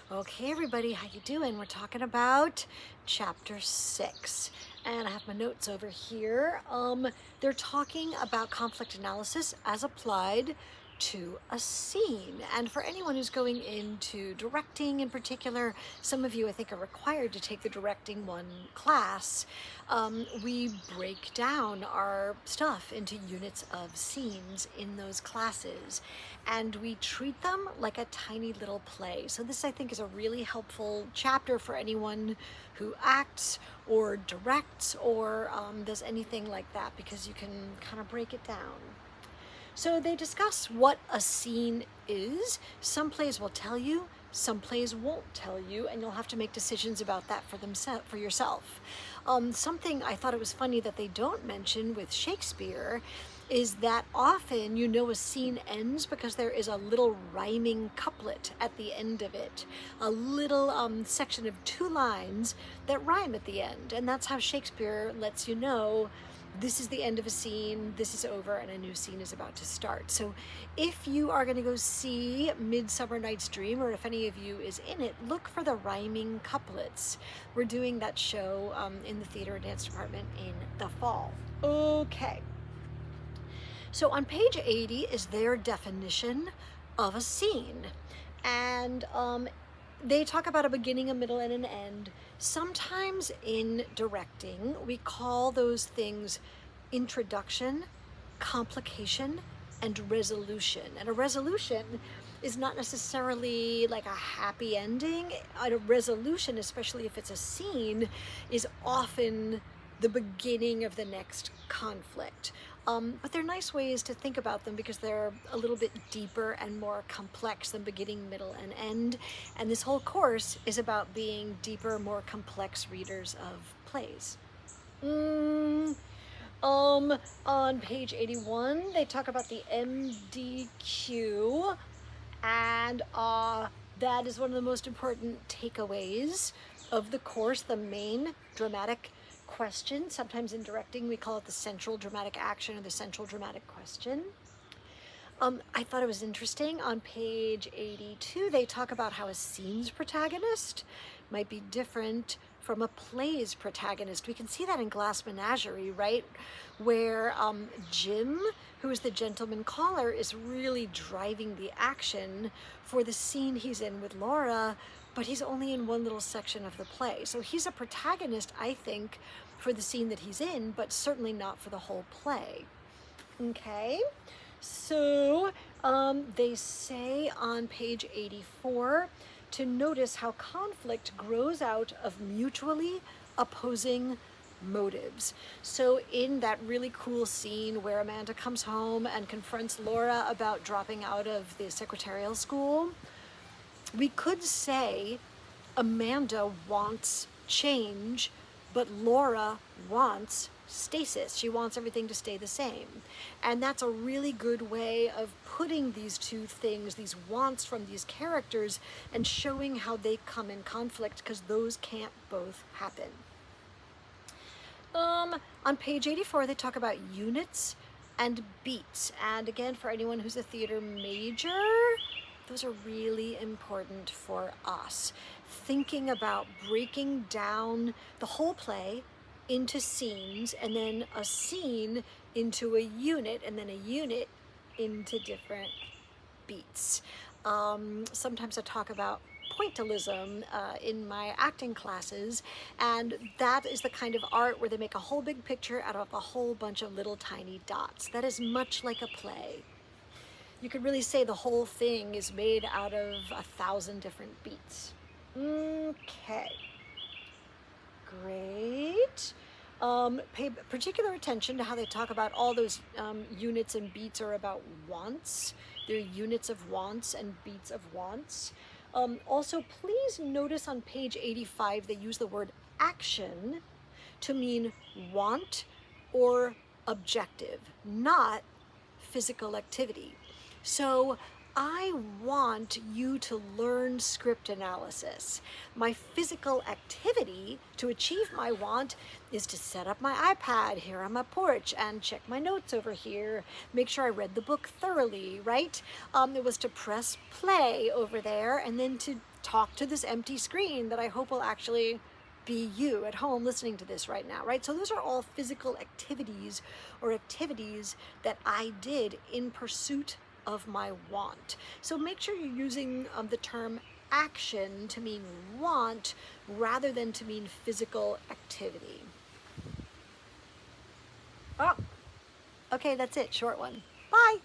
Okay, everybody, how you doing? We're talking about chapter 6, and I have my notes over here. They're talking about conflict analysis as applied to a scene. And for anyone who's going into directing in particular, some of you I think are required to take the directing one class. We break down our stuff into units of scenes in those classes, and we treat them like a tiny little play. So this, I think, is a really helpful chapter for anyone who acts or directs or does anything like that, because you can kind of break it down. So they discuss what a scene is. Some plays will tell you, some plays won't tell you, and you'll have to make decisions about that for yourself. Something I thought it was funny that they don't mention with Shakespeare is that often you know a scene ends because there is a little rhyming couplet at the end of it, a little section of 2 lines that rhyme at the end, and that's how Shakespeare lets you know this is the end of a scene, this is over, and a new scene is about to start. So if you are going to go see Midsummer Night's Dream, or if any of you is in it, look for the rhyming couplets. We're doing that show in the theater and dance department in the fall. Okay. So on page 80 is their definition of a scene. And they talk about a beginning, a middle, and an end. Sometimes in directing, we call those things introduction, complication, and resolution. And a resolution is not necessarily like a happy ending. A resolution, especially if it's a scene, is often the beginning of the next conflict. But they're nice ways to think about them because they're a little bit deeper and more complex than beginning, middle, and end. And this whole course is about being deeper, more complex readers of plays. On page 81, they talk about the MDQ, and that is one of the most important takeaways of the course, the main dramatic question. Sometimes in directing we call it the central dramatic action or the central dramatic question. I thought it was interesting. On page 82, they talk about how a scene's protagonist might be different from a play's protagonist. We can see that in Glass Menagerie, right? Where Jim, who is the gentleman caller, is really driving the action for the scene he's in with Laura, but he's only in one little section of the play. So he's a protagonist, I think, for the scene that he's in, but certainly not for the whole play. Okay, so they say on page 84 to notice how conflict grows out of mutually opposing motives. So in that really cool scene where Amanda comes home and confronts Laura about dropping out of the secretarial school, we could say Amanda wants change, but Laura wants stasis. She wants everything to stay the same. And that's a really good way of putting these two things, these wants from these characters, and showing how they come in conflict, because those can't both happen. On page 84, they talk about units and beats. And again, for anyone who's a theater major, those are really important for us. Thinking about breaking down the whole play into scenes, and then a scene into a unit, and then a unit into different beats. Sometimes I talk about pointillism in my acting classes, and that is the kind of art where they make a whole big picture out of a whole bunch of little tiny dots. That is much like a play. You could really say the whole thing is made out of 1,000 different beats. Okay. Great. Pay particular attention to how they talk about all those units and beats are about wants. They're units of wants and beats of wants. Also, please notice on page 85 they use the word action to mean want or objective, not physical activity. So I want you to learn script analysis. My physical activity to achieve my want is to set up my iPad here on my porch and check my notes over here, make sure I read the book thoroughly, right? It was to press play over there and then to talk to this empty screen that I hope will actually be you at home listening to this right now, right? So those are all physical activities or activities that I did in pursuit of my want. So make sure you're using the term action to mean want rather than to mean physical activity. Oh, okay, that's it, short one. Bye.